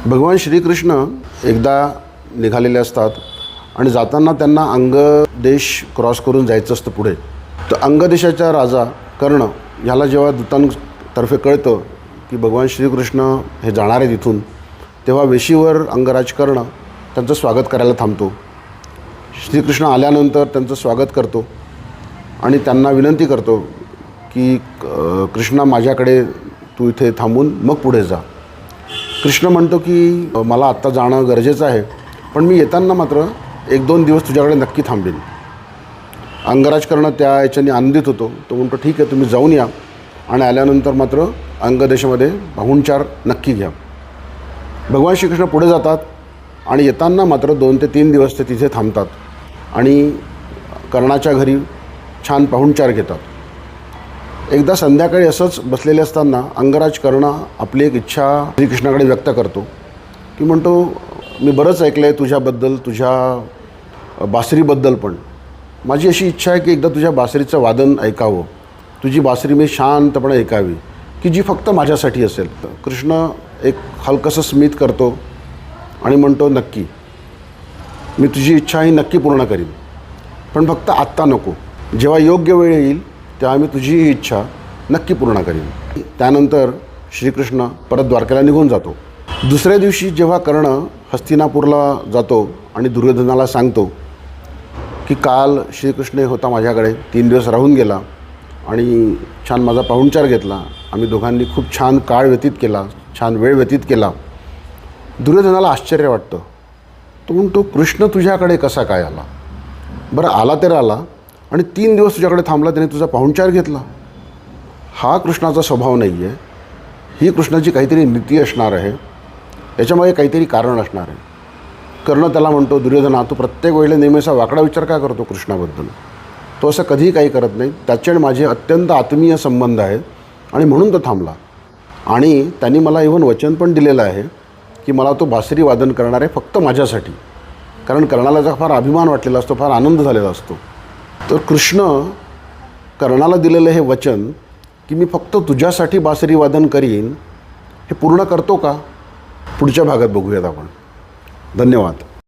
भगवान श्रीकृष्ण एकदा निघालेले असतात आणि जाताना त्यांना अंगदेश क्रॉस करून जायचं असतं पुढे. तर अंगदेशाचा राजा कर्ण ह्याला जेव्हा दूतांतर्फे कळतं की भगवान श्रीकृष्ण हे जाणार आहेत इथून, तेव्हा वेशीवर अंगराज कर्ण त्यांचं स्वागत करायला थांबतो. श्रीकृष्ण आल्यानंतर त्यांचं स्वागत करतो आणि त्यांना विनंती करतो की कृष्णा माझ्याकडे तू इथे थांबून मग पुढे जा. कृष्ण म्हणतो की मला आत्ता जाणं गरजेचं आहे, पण मी येताना मात्र 1-2 दिवस तुझ्याकडे नक्की थांबेन. अंगराज कर्ण त्या याच्याने आनंदित होतो. तो म्हणतो ठीक आहे, तुम्ही जाऊन या आणि आल्यानंतर मात्र अंगदेशामध्ये पाहुणचार नक्की घ्या. भगवान श्रीकृष्ण पुढे जातात आणि येताना मात्र 2 ते 3 दिवस ते तिथे थांबतात आणि कर्णाच्या घरी छान पाहुणचार घेतात. एकदा संध्याकाळी असंच बसलेले असताना अंगराज कर्ण आपली एक इच्छा श्रीकृष्णाकडे व्यक्त करतो की म्हणतो, मी बरंच ऐकलं आहे तुझ्याबद्दल, तुझ्या बासरीबद्दल, पण माझी अशी इच्छा आहे की एकदा तुझ्या बासरीचं वादन ऐकावं, तुझी बासरी मी शांतपणे ऐकावी की जी फक्त माझ्यासाठी असेल. कृष्ण एक हलकंसं स्मित करतो आणि म्हणतो, नक्की, मी तुझी इच्छा ही नक्की पूर्ण करीन, पण फक्त आत्ता नको. जेव्हा योग्य वेळ येईल तेव्हा मी तुझी ही इच्छा नक्की पूर्ण करीन. त्यानंतर श्रीकृष्ण परत द्वारकेला निघून जातो. दुसऱ्या दिवशी जेव्हा कर्ण हस्तिनापूरला जातो आणि दुर्योधनाला सांगतो की काल श्रीकृष्ण होता माझ्याकडे, 3 दिवस राहून गेला आणि छान माझा पाहुणचार घेतला, आम्ही दोघांनी खूप छान काळ व्यतीत केला, छान वेळ व्यतीत केला. दुर्योधनाला आश्चर्य वाटतं. तो म्हणतो, कृष्ण तुझ्याकडे कसा काय आला? बरं, आला तर आला आणि 3 दिवस तुझ्याकडे थांबला, त्याने तुझा पाहुणचार घेतला. हा कृष्णाचा स्वभाव नाही आहे, ही कृष्णाची काहीतरी नीती असणार आहे, याच्यामागे काहीतरी कारण असणार आहे. कर्ण त्याला म्हणतो, दुर्योधना, तू प्रत्येक वेळेला नेहमीचा वाकडा विचार काय करतो कृष्णाबद्दल? तो असं कधीही काही करत नाही. त्याचे आणि माझे अत्यंत आत्मीय संबंध आहेत आणि म्हणून तो थांबला. आणि त्यांनी मला इव्हन वचन पण दिलेलं आहे की मला तो बासरी वादन करणार आहे फक्त माझ्यासाठी, कारण कर्णाला त्याचा फार अभिमान वाटलेला असतो, फार आनंद झालेला असतो. तर कृष्ण कर्णाला दिलेलं हे वचन की मी फक्त तुझ्यासाठी बासरी वादन करीन, हे पूर्ण करतो का? पुढच्या भागात बघूयात आपण. धन्यवाद.